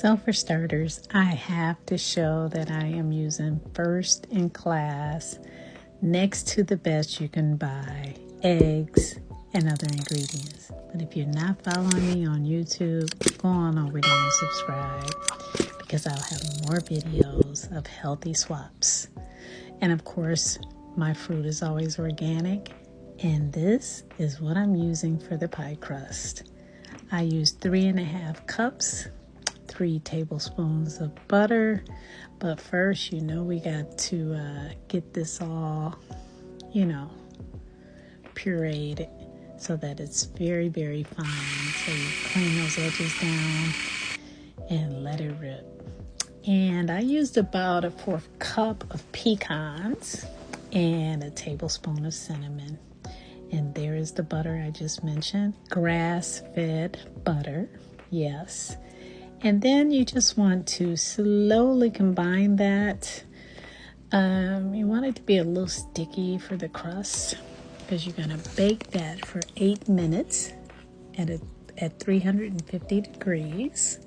So for starters, I have to show that I am using first in class, next to the best you can buy, eggs and other ingredients. But if you're not following me on YouTube, go on over there and subscribe, because I'll have more videos of healthy swaps. And of course, my fruit is always organic, and this is what I'm using for the pie crust. I used 3.5 cups, 3 tablespoons of butter. But first, we got to get this all, pureed so that it's very, very fine. So you clean those edges down and let it rip. And I used about 1/4 cup of pecans and a tablespoon of cinnamon. And there is the butter I just mentioned, grass-fed butter, yes. And then you just want to slowly combine that. You want it to be a little sticky for the crust, because you're going to bake that for 8 minutes at 350 degrees.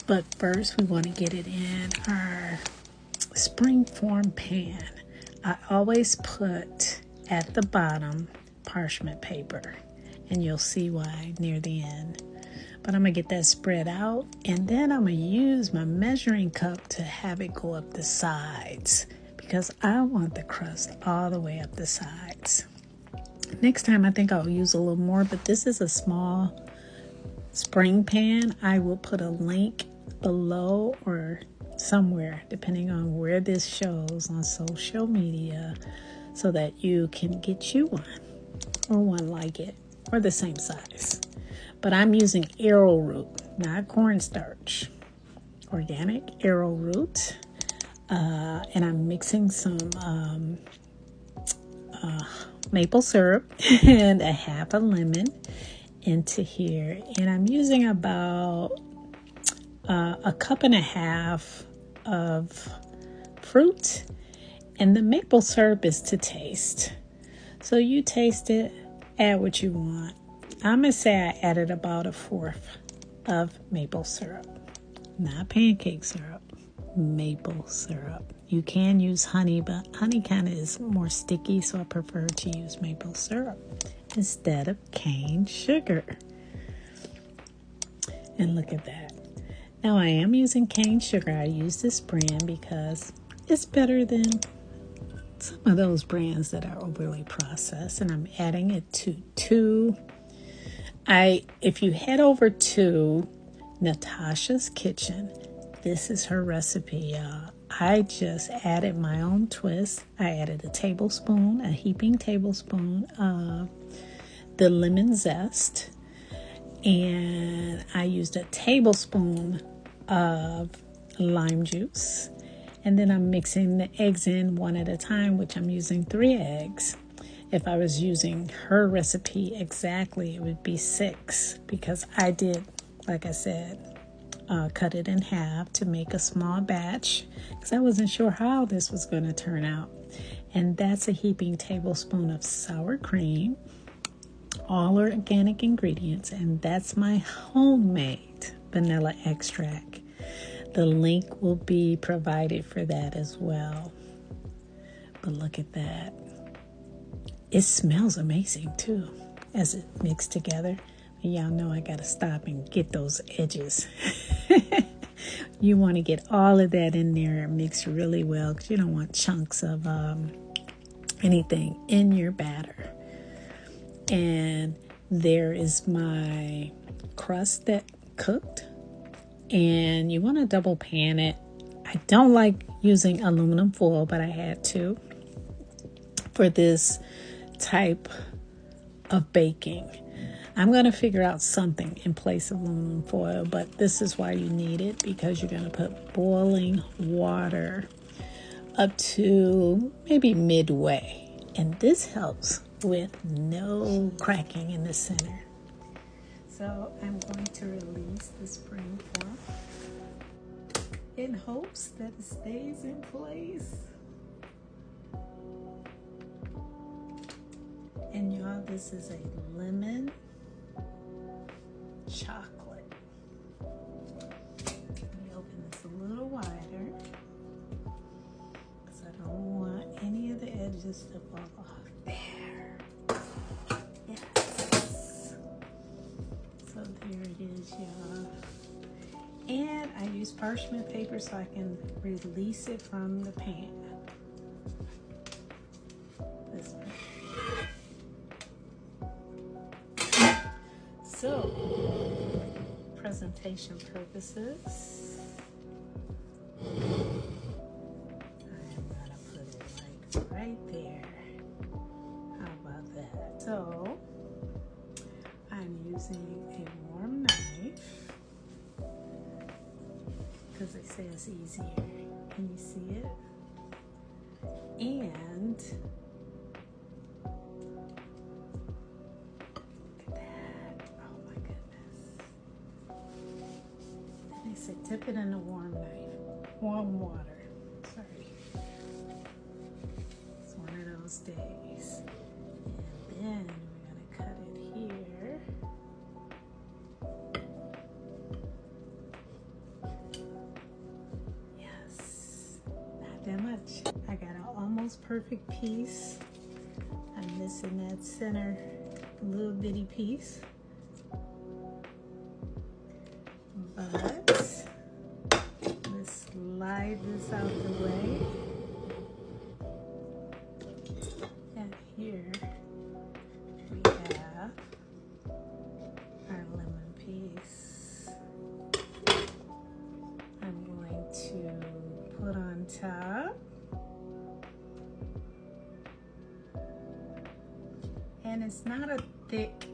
But first, we want to get it in our springform pan. I always put at the bottom parchment paper, and you'll see why near the end. But I'm going to get that spread out, and then I'm going to use my measuring cup to have it go up the sides, because I want the crust all the way up the sides. Next time I think I'll use a little more, but this is a small spring pan. I will put a link below or somewhere, depending on where this shows on social media, so that you can get you one or one like it or the same size. But I'm using arrowroot, not cornstarch, organic arrowroot, and I'm mixing some maple syrup and a half a lemon into here, and I'm using about 1.5 cups of fruit, and the maple syrup is to taste. So you taste it, add what you want. I'm going to say I added about 1/4 of maple syrup, not pancake syrup, maple syrup. You can use honey, but honey kind of is more sticky, so I prefer to use maple syrup instead of cane sugar. And look at that. Now I am using cane sugar. I use this brand because it's better than some of those brands that are overly processed, and I'm adding it to 2. If you head over to Natasha's Kitchen, this is her recipe. I just added my own twist. I added a heaping tablespoon of the lemon zest, and I used a tablespoon of lime juice. And then I'm mixing the eggs in one at a time, which I'm using 3 eggs. If I was using her recipe exactly, it would be 6, because I did, like I said, cut it in half to make a small batch, because I wasn't sure how this was going to turn out. And that's a heaping tablespoon of sour cream, all organic ingredients, and that's my homemade vanilla extract. The link will be provided for that as well. But look at that. It smells amazing too as it mixed together. And y'all know I gotta stop and get those edges. You want to get all of that in there and mix really well, because you don't want chunks of anything in your batter. And there is my crust that cooked. And you want to double pan it. I don't like using aluminum foil, but I had to for this type of baking. I'm going to figure out something in place of aluminum foil, but this is why you need it, because you're going to put boiling water up to maybe midway. And this helps with no cracking in the center. So I'm going to release the spring form in hopes that it stays in place. And y'all, this is a lemon chocolate. just to fall off there. Yes. So there it is, y'all. And I use parchment paper so I can release it from the pan. This way. So, presentation purposes, I'm gonna put it like right there. How about that? So, I'm using a warm knife because they say it's easier. Can you see it? And dip it in a warm water. Sorry. It's one of those days. And then we're gonna cut it here. Yes, not that much. I got an almost perfect piece. I'm missing that center little bitty piece. But slide this out the way, and here we have our lemon piece. I'm going to put on top, and it's not a thick